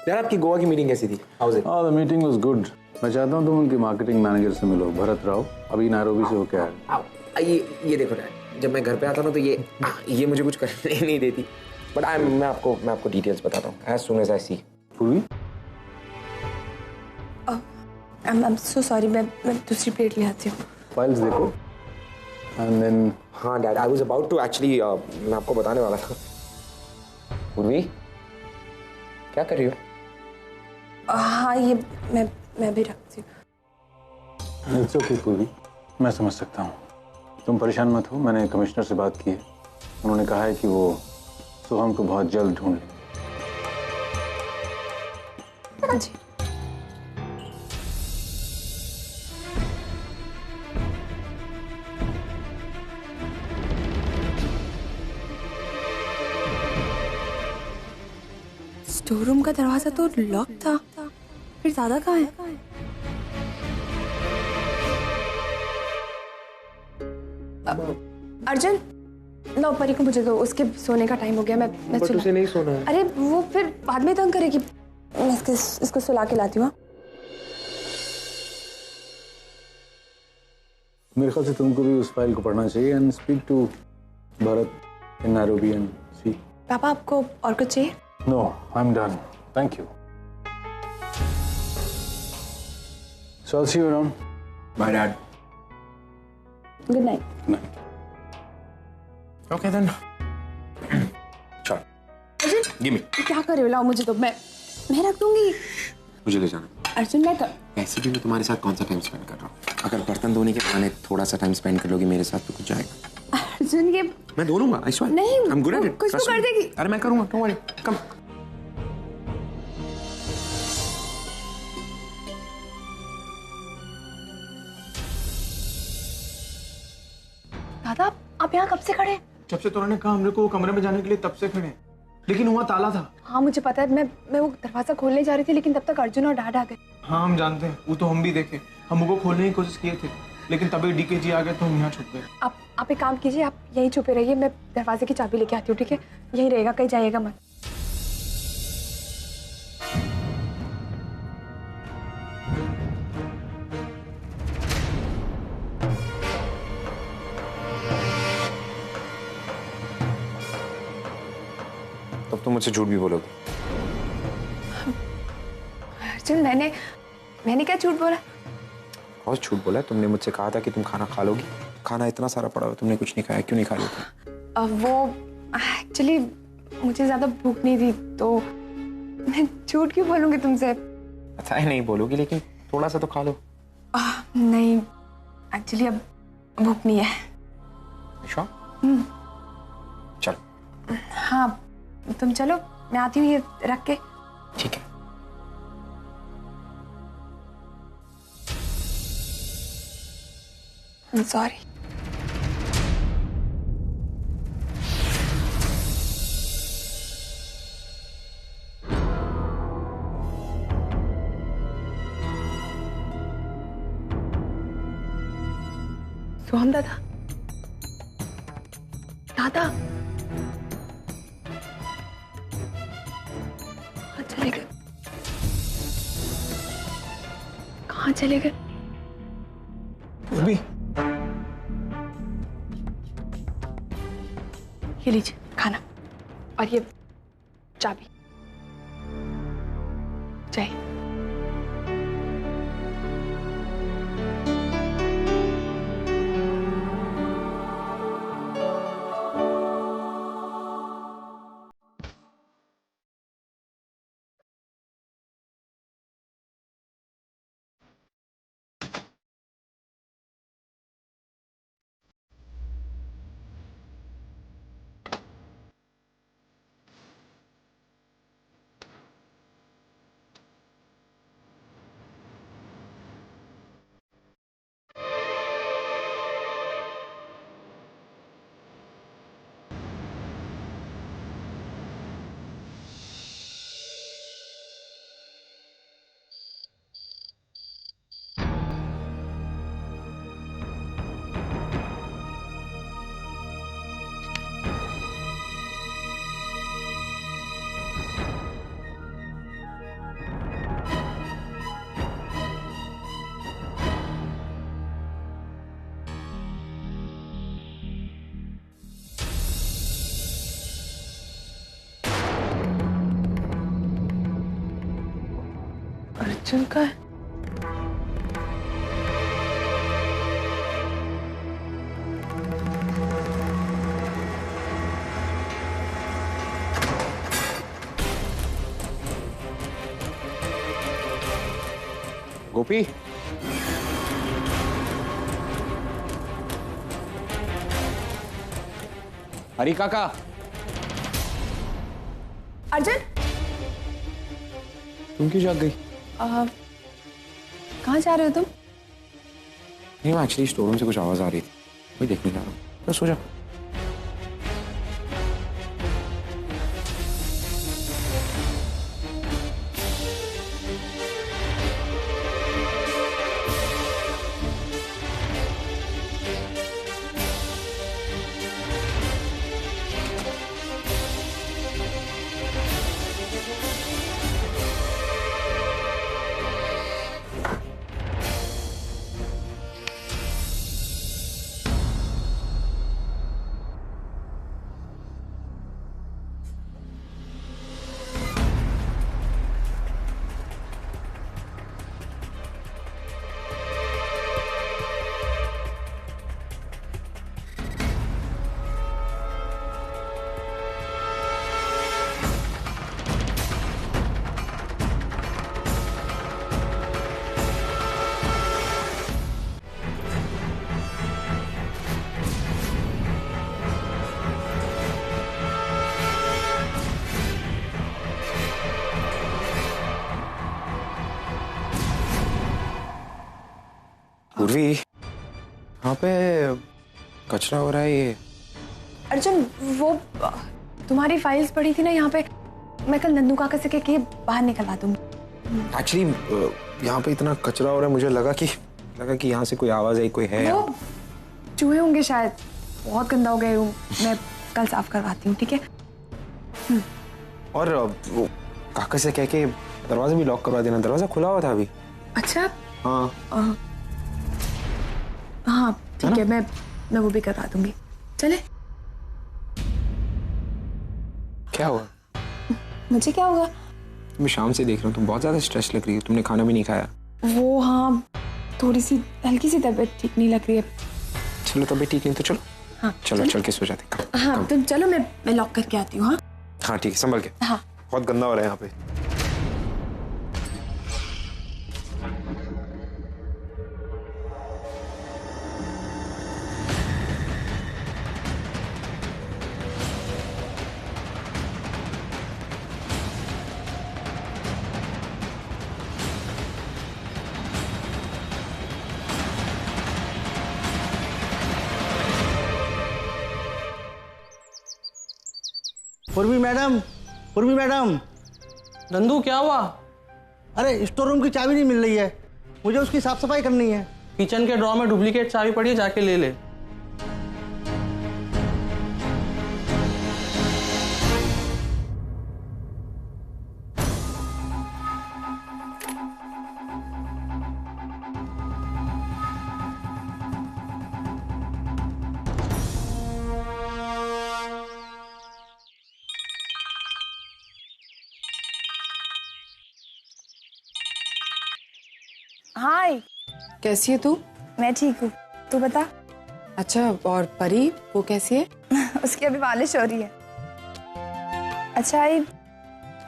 यार आपकी गोवा की मीटिंग कैसी थी? How was it? The meeting was good. मैं चाहता हूँ तुम उनके मार्केटिंग मैनेजर से मिलो, भरत राव, अभी नैरोबी से होके आया। ये देखो ना, जब मैं घर पे आता ना तो ये मुझे कुछ करने नहीं देती। बट मैं आपको डिटेल्स बताता हूँ एज सून एज आई सी। पूर्वी, I'm so sorry, मैं दूसरी प्लेट ले आती हूँ। फाइल्स देखो एंड देन। हाँ dad, I was about to actually, मैं आपको बताने वाला था। पूर्वी, क्या कर रही हो? हाँ, ये मैं भी रखती हूँ। इट्स ओके पूर्वी, मैं समझ सकता हूँ। तुम परेशान मत हो, मैंने कमिश्नर से बात की है। उन्होंने कहा है कि वो सोहम को बहुत जल्द ढूंढ लें। जी। स्टोर रूम का दरवाजा तो लॉक था, फिर दादा कहाँ है? अर्जुन, लो परी को मुझे दो, उसके सोने का टाइम हो गया। मैं बट उसे नहीं सोना है। अरे वो फिर बाद में तंग करेगी। मैं इसको सुला के लाती हूँ। मेरे ख्याल से तुमको भी उस फाइल को पढ़ना चाहिए and speak to Bharat in Nairobi and see. पापा, आपको और कुछ चाहिए? No, I am done, thank you. So I will see you around. Bye dad. Good night. Good night. Okay then. चल, गिव मी। क्या कर रहे हो? लाओ मुझे दो, मैं रख दूंगी। मुझे ले जाना। अर्जुन, ऐसे भी मैं तुम्हारे साथ कौन सा टाइम स्पेंड कर रहा हूँ? अगर बर्तन धोने के बहाने थोड़ा सा टाइम स्पेंड कर लोगी मेरे साथ तो कुछ जाएगा। अर्जुन, ये मैं धो लूंगा, आई स्वेयर। नहीं, I am good at it. कुछ तो कर देगी। अरे मैं करूंगा, डोंट वरी, कम। दादा, आप यहाँ कब से खड़े? जब से तो उन्होंने कहा हमरे को कमरे में जाने के लिए तब से खड़े हैं, लेकिन वहाँ ताला था। हाँ मुझे पता है, मैं वो दरवाजा खोलने जा रही थी, लेकिन तब तक अर्जुन और डैड आ गए। हाँ हम जानते हैं, वो तो हम भी देखे। हम वो खोलने की कोशिश किए थे, लेकिन तभी डीकेजी आ गए तो हम यहाँ छुप गए। आप एक काम कीजिए, आप यहीं छुपे रहिए, मैं दरवाजे की चाबी लेके आती हूँ, ठीक है? यहीं रहेगा, कहीं जाइएगा मत। तब तुम मुझसे झूठ भी बोलोगे? अर्जुन, मैंने क्या झूठ बोला? और झूठ बोला? तुमने मुझसे कहा था कि तुम खाना खा लोगी। खाना इतना सारा पड़ा हुआ, तुमने कुछ नहीं खाया, क्यों नहीं खा रही? वो एक्चुअली मुझे ज्यादा भूख नहीं थी, तो मैं झूठ क्यों बोलूंगी तुमसे? अच्छा है, नहीं बोलोगी, लेकिन थोड़ा सा तो खा लो। नहीं, एक्चुअली अब भूख नहीं है। श्योर? चल। हाँ, तुम चलो, मैं आती हूँ ये रख के। ठीक है। सॉरी। सोहम दादा, दादा कहाँ चले गए? कहाँ चले गए? पूर्वी, ये लीजिए खाना और ये चाबी। जय। अर्जुन का है? गोपी, हरी काका। अर्जुन, तुम क्यों जाग गई? कहाँ जा रहे हो तुम? नहीं, मैं एक्चुअली स्टोर रूम से कुछ आवाज आ रही थी, वही देखने जा रहा हूँ। बस सो जा। पूर्वी, यहाँ पे कचरा हो रहा है ये। अर्जुन, वो तुम्हारी फाइल्स पड़ी थी ना यहाँ पे, मैं कल नंदू काका से कह के बाहर निकलवा दूंगी। एक्चुअली यहाँ पे इतना कचरा हो रहा है, मुझे लगा कि यहाँ से कोई आवाज आई, कोई है। वो चूहे होंगे शायद, बहुत गंदा हो गए हूँ। मैं कल साफ करवाती हूँ, ठीक है? और वो काका से कह के दरवाजा भी लॉक करवा देना, दरवाजा खुला हुआ था अभी। अच्छा। हाँ हाँ ठीक है, मैं वो भी करवा दूंगी। चले। क्या हुआ? मुझे क्या होगा? मैं शाम से देख रहा हूँ, तुम बहुत ज्यादा स्ट्रेस लग रही है, तुमने खाना भी नहीं खाया। वो हाँ, थोड़ी सी हल्की सी तबीयत ठीक नहीं लग रही है। चलो तबीयत ठीक नहीं तो चलो। हाँ चलो चल के सो जाते। हाँ तुम चलो, मैं लॉक करके आती हूँ। हाँ हाँ ठीक है, संभल के। हाँ बहुत गंदा हो रहा है यहाँ पे। पूर्वी मैडम। नंदू क्या हुआ? अरे स्टोर रूम की चाबी नहीं मिल रही है, मुझे उसकी साफ सफाई करनी है। किचन के ड्रॉर में डुप्लीकेट चाबी पड़ी है, जाके ले ले। हाय, कैसी है तू? मैं ठीक हूँ, तू बता। अच्छा, और परी वो कैसी है? उसकी अभी मालिश हो रही है। अच्छा आई,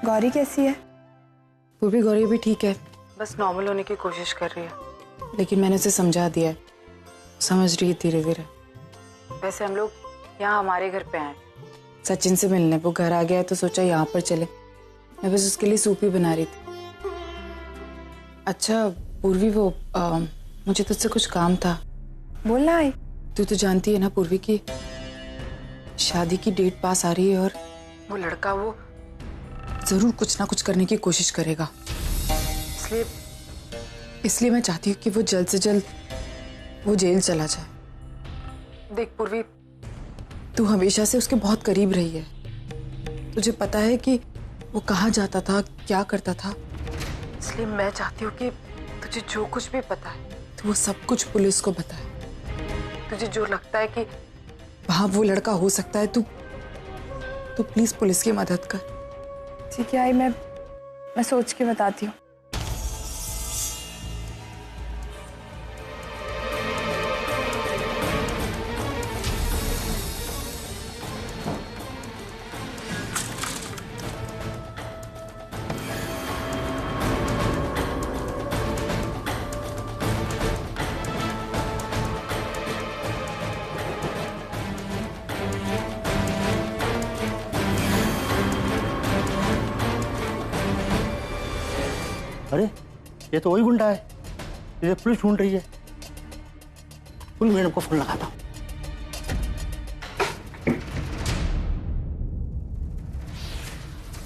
गौरी कैसी है? पूर्वी गौरी भी ठीक है, बस नॉर्मल होने की कोशिश कर रही है, लेकिन मैंने उसे समझा दिया है, समझ रही है धीरे धीरे। वैसे हम लोग यहाँ हमारे घर पे आए सचिन से मिलने, वो घर आ गया है तो सोचा यहाँ पर चले। मैं बस उसके लिए सूप ही बना रही थी। अच्छा पूर्वी, वो मुझे तुझसे कुछ काम था। बोलना आई। तू तो जानती है ना पूर्वी की शादी की डेट पास आ रही है, और वो लड़का वो जरूर कुछ ना कुछ करने की कोशिश करेगा। इसलिए मैं चाहती हूँ कि वो जल्द से जल्द वो जेल चला जाए। देख पूर्वी, तू हमेशा से उसके बहुत करीब रही है, तुझे पता है कि वो कहाँ जाता था, क्या करता था। इसलिए मैं चाहती हूँ कि तुझे जो कुछ भी पता है तो वो सब कुछ पुलिस को बताए। तुझे जो लगता है कि वहां वो लड़का हो सकता है, तू प्लीज पुलिस की मदद कर। ठीक है आई, मैं सोच के बताती हूँ। अरे ये तो वही गुंडा है, ये पुलिस ढूंढ रही है। पुलिस मैडम को फोन लगाता हूँ।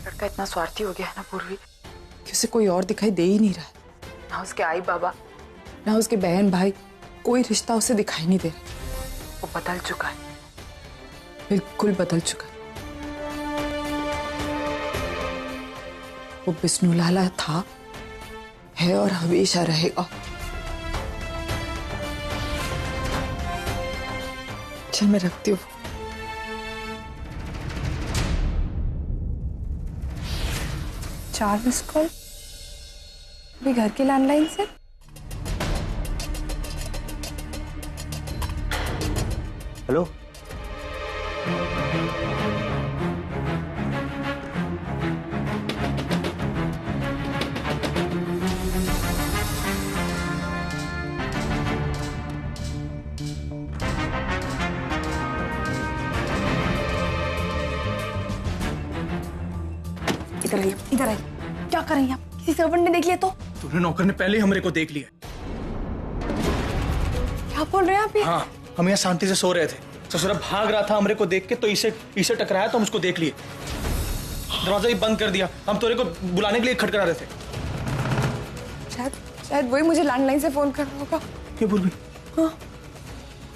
लड़का इतना स्वार्थी हो गया है ना पूर्वी कि उसे कोई और दिखाई दे ही नहीं रहा है। ना उसके आई बाबा, ना उसके बहन भाई, कोई रिश्ता उसे दिखाई नहीं दे रहा। वो बदल चुका है, बिल्कुल बदल चुका है। वो विष्णु लाला था, है और हमेशा रहेगा। चल मैं रखती हूँ। चार मिस कॉल अभी घर के लैंडलाइन से। हेलो, इधर आइए, इधर आइए। क्या कर रही हैं आप? किसी सर्वेंट ने देख लिया तो? तुम्हें नौकर ने पहले ही हमरे को देख लिया। क्या बोल रहे हैं आप ये? हाँ, हम यहाँ शांति से सो रहे थे, ससुरा भाग रहा था हमरे को देख के, तो इसे टकराया तो हम उसको देख लिए। दरवाजा ही बंद कर दिया। हम तोरे को बुलाने के लिए खटखटा रहे थे। शायद वही मुझे लैंडलाइन से फोन कर रहा होगा। क्या बोल रही? हाँ,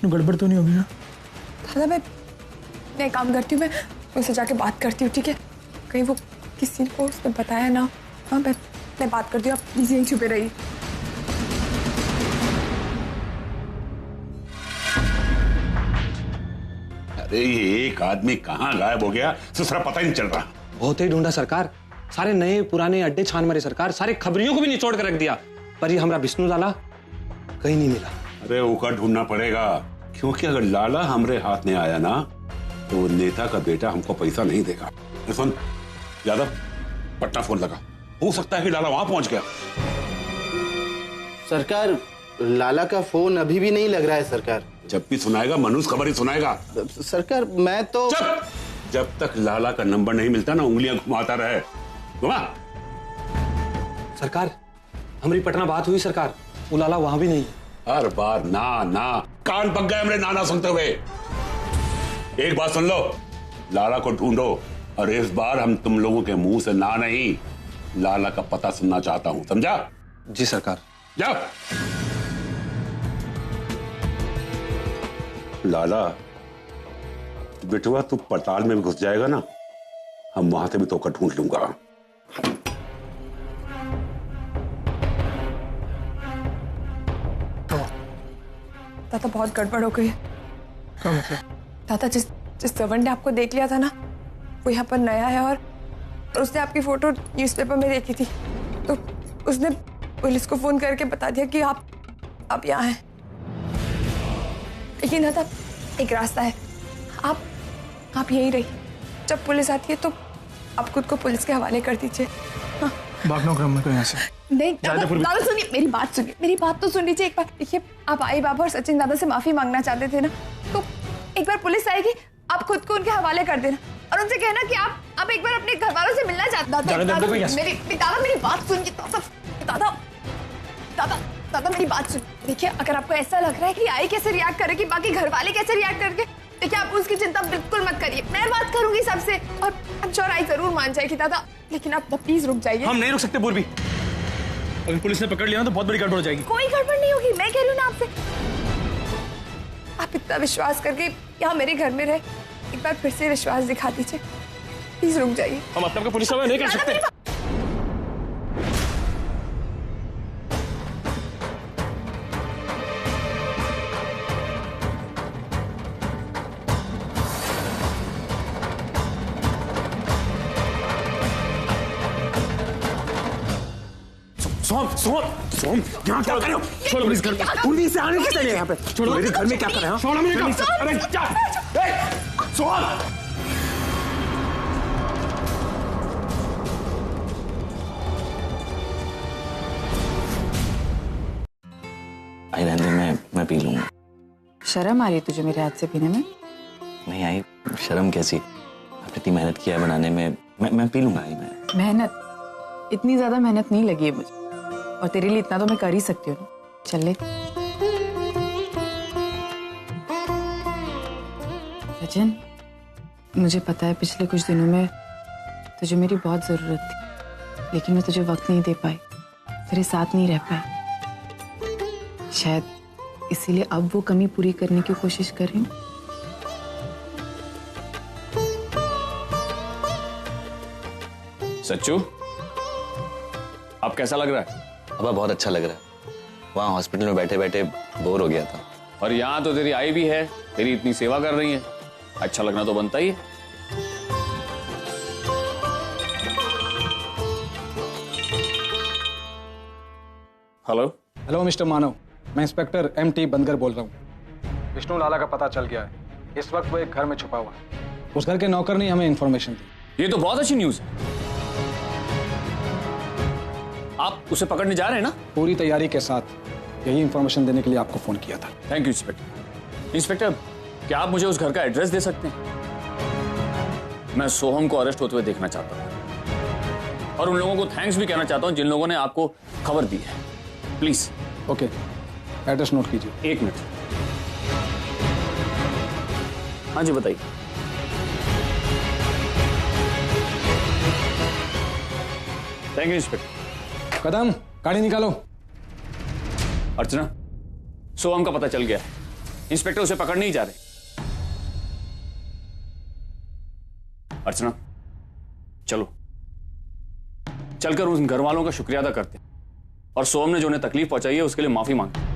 गड़बड़ तो नहीं होगी ना? दादा मैं एक काम करती हूँ, मैं उनसे जाके बात करती हूँ, ठीक है? कहीं वो किसी को उसने बताया ना। हाँ, मैं बात करती हूँ, आप प्लीज यहीं छुपे रहिए। अरे ये एक आदमी कहाँ गायब हो गया, ससुरा पता ही नहीं चल रहा। बहुत ही ढूंढा सरकार, सारे नए पुराने अड्डे छान मारे सरकार, सारे खबरियों को भी निचोड़ कर रख दिया, पर ये हमारा विष्णु लाला कहीं नहीं मिला। अरे ऊपर ढूंढना पड़ेगा, क्योंकि अगर लाला हमरे हाथ में आया ना तो वो नेता का बेटा हमको पैसा नहीं देगा। सुन यादव, पट्टा फोन लगा, हो सकता है कि लाला वहां पहुंच गया। सरकार, लाला का फोन अभी भी नहीं लग रहा है सरकार। जब भी सुनाएगा मनुष्य खबर ही सुनाएगा। सरकार मैं तो चुप! जब तक लाला का नंबर नहीं मिलता ना उंगलियां घुमाता रहे। घुमा। सरकार हमारी पटना बात हुई सरकार, वो लाला वहां भी नहीं है। हर बार ना ना, कान पक गए हमरे नाना सुनते हुए। एक बात सुन लो, लाला को ढूंढो, और इस बार हम तुम लोगों के मुंह से ना नहीं, लाला का पता सुनना चाहता हूं, समझा? जी सरकार। जाओ। लाला बिटवा तू पताल में भी घुस जाएगा ना, हम वहां से भी तो ढूंढ लूंगा। दादा बहुत गड़बड़ हो गई है। क्या मतलब? दादा जिस सर्वेंट ने आपको देख लिया था ना, वो यहाँ पर नया है, और उसने आपकी फोटो न्यूज़पेपर में देखी थी, तो उसने पुलिस को फोन करके बता दिया कि आप यहाँ हैं। लेकिन दादा एक रास्ता है, आप यहीं रहिए, जब पुलिस आती है तो आप खुद को पुलिस के हवाले कर दीजिए। हाँ। भागना क्रम में यहाँ से नहीं दादा सुनिए, मेरी बात सुनिए, मेरी बात तो सुन लीजिए एक बार। देखिए, आप आई बाबा और सचिन दादा से माफी मांगना चाहते थे ना, तो एक बार पुलिस आएगी, आप खुद को उनके हवाले कर देना और उनसे कहना कि आप एक बार अपने घर वालों से मिलना चाहते। दादा मेरी बात सुनिए। दादा मेरी बात सुनिए। देखिए, अगर आपको ऐसा लग रहा है कि आई कैसे रिएक्ट करेगी, बाकी घर वाले कैसे रिएक्ट करेंगे, देखिए आप उसकी चिंता बिल्कुल मत करिए, मैं बात करूंगी सबसे, और श्योर आई जरूर मान जाएगी दादा। लेकिन आप प्लीज रुक जाइए। हम नहीं रुक सकते पूर्वी, अगर पुलिस ने पकड़ लिया ना तो बहुत बड़ी गड़बड़ हो जाएगी। कोई गड़बड़ नहीं होगी, मैं कह रही हूँ ना आपसे। आप इतना विश्वास करके यहाँ मेरे घर में रहे, एक बार फिर से विश्वास दिखा दीजिए, प्लीज रुक जाइए। हम अपने पुलिस से नहीं कर सकते। सोम, यहाँ क्या कर रहे हो? छोड़ो मेरे घर में। पुलिस से आने किस लिए यहाँ पे? छोड़ो मेरे घर में क्या कर रहे हो? छोड़ो मेरे घर। अरे क्या? सोम! आई रहने दे, मैं पी लूंगा। शर्म आ रही है तुझे मेरे हाथ से पीने में? नहीं आई, शर्म कैसी? आपने इतनी मेहनत किया है बनाने में, मैं पी लूंगा। आई मैं मेहनत, इतनी ज्यादा मेहनत नहीं लगी है मुझे। और तेरे लिए इतना तो मैं कर ही सकती हूँ। चल ले। सचिन, मुझे पता है पिछले कुछ दिनों में तुझे मेरी बहुत जरूरत थी, लेकिन मैं तुझे वक्त नहीं दे पाई, तेरे साथ नहीं रह पाई। शायद इसीलिए अब वो कमी पूरी करने की कोशिश कर रही हूँ। सच्चू, अब कैसा लग रहा है? अब बहुत अच्छा लग रहा है। वहाँ हॉस्पिटल में बैठे बैठे बोर हो गया था। और यहाँ तो तेरी आई भी है, तेरी इतनी सेवा कर रही है, अच्छा लगना तो बनता ही है। हेलो। हेलो मिस्टर मानव, मैं इंस्पेक्टर MT बनकर बोल रहा हूँ। विष्णु लाला का पता चल गया है। इस वक्त वो एक घर में छुपा हुआ है। उस घर के नौकर ने हमें इंफॉर्मेशन दी। ये तो बहुत अच्छी न्यूज़ है। आप उसे पकड़ने जा रहे हैं ना? पूरी तैयारी के साथ। यही इंफॉर्मेशन देने के लिए आपको फोन किया था। Thank you inspector. इंस्पेक्टर, क्या आप मुझे उस घर का एड्रेस दे सकते हैं? मैं सोहम को अरेस्ट होते हुए देखना चाहता हूँ और उन लोगों को थैंक्स भी कहना चाहता हूँ जिन लोगों ने आपको खबर दी है। प्लीज। ओके, एड्रेस नोट कीजिए। एक मिनट। हाँ जी, बताइए। Thank you inspector. कदम, गाड़ी निकालो। अर्चना, सोहम का पता चल गया है। इंस्पेक्टर उसे पकड़ने ही जा रहे। अर्चना, चलो चलकर उन घर वालों का शुक्रिया अदा करते हैं और सोहम ने जो उन्हें तकलीफ पहुंचाई है उसके लिए माफी मांगते हैं।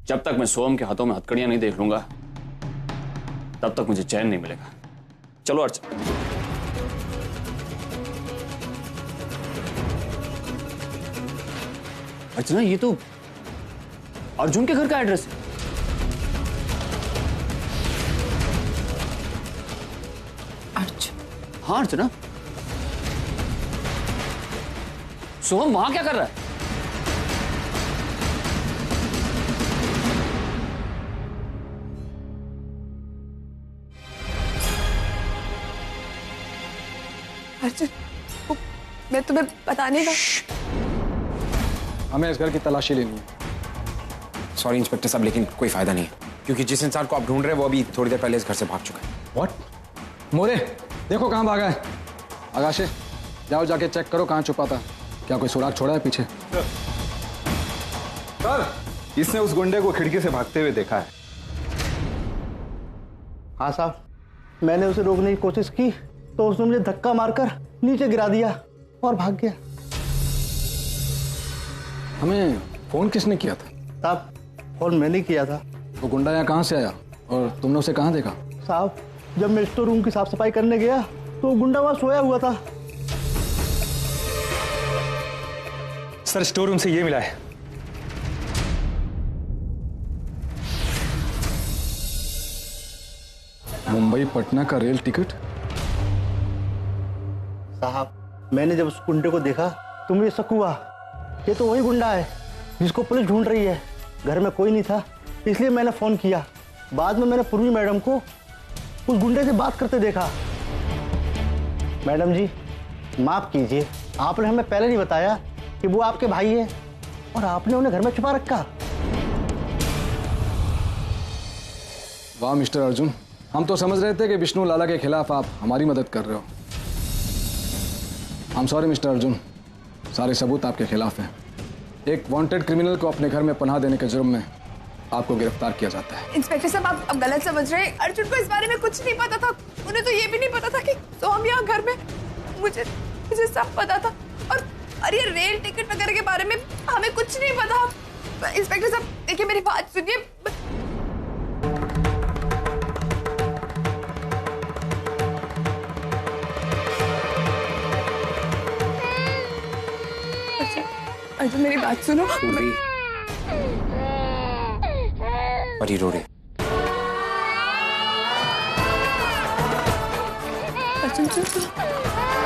जब तक मैं सोहम के हाथों में हथकड़ियां नहीं देख लूंगा तब तक मुझे चैन नहीं मिलेगा। चलो अर्चना। अर्चना, ये तो अर्जुन के घर का एड्रेस है। अर्जुन? हाँ अर्चना, सोहम वहां क्या कर रहा है? अर्जुन, मैं तुम्हें बताने का। हमें इस घर की तलाशी लेनी है। सॉरी इंस्पेक्टर साहब, लेकिन कोई फायदा नहीं है, क्योंकि जिस इंसान को आप ढूंढ रहे हैं वो अभी थोड़ी देर पहले इस घर से भाग चुका है। व्हाट? मोरे, देखो कहाँ भागा है। आकाशे, जाओ जाके चेक करो कहाँ छुपा था। क्या कोई सुराग छोड़ा है पीछे? सर, इसने उस गुंडे को खिड़की से भागते हुए देखा है। हाँ साहब, मैंने उसे रोकने की कोशिश की तो उसने मुझे धक्का मारकर नीचे गिरा दिया और भाग गया। हमें फोन किसने किया था? साहब, फोन मैंने किया था। वो गुंडा यहाँ कहाँ से आया और तुमने उसे कहाँ देखा? साहब, जब मैं स्टोर रूम की साफ सफाई करने गया तो गुंडा वहां सोया हुआ था। सर, स्टोर रूम से ये मिला है। मुंबई पटना का रेल टिकट? साहब, मैंने जब उस गुंडे को देखा तो मुझे शक हुआ ये तो वही गुंडा है जिसको पुलिस ढूंढ रही है। घर में कोई नहीं था, इसलिए मैंने फोन किया। बाद में मैंने पूर्वी मैडम को उस गुंडे से बात करते देखा। मैडम जी, माफ कीजिए, आपने हमें पहले नहीं बताया कि वो आपके भाई है और आपने उन्हें घर में छुपा रखा। वाह मिस्टर अर्जुन, हम तो समझ रहे थे कि विष्णु लाला के खिलाफ आप हमारी मदद कर रहे हो। I am sorry mister Arjun, सारे सबूत आपके खिलाफ हैं। एक वांटेड क्रिमिनल को अपने घर में पनाह देने के जुर्म में आपको गिरफ्तार किया जाता है। इंस्पेक्टर साहब, आप अब गलत समझ रहे हैं। अर्जुन को इस बारे में कुछ नहीं पता था। उन्हें तो ये भी नहीं पता था कि तो हम यहाँ घर में, मुझे सब पता था। और ये रेल टिकट वगैरह के बारे में हमें कुछ नहीं पता। इंस्पेक्टर साहब देखिए, मेरी बात सुनिए। अर्जुन, मेरी बात सुनो। परी रो रही। अर्जुन, सुनो।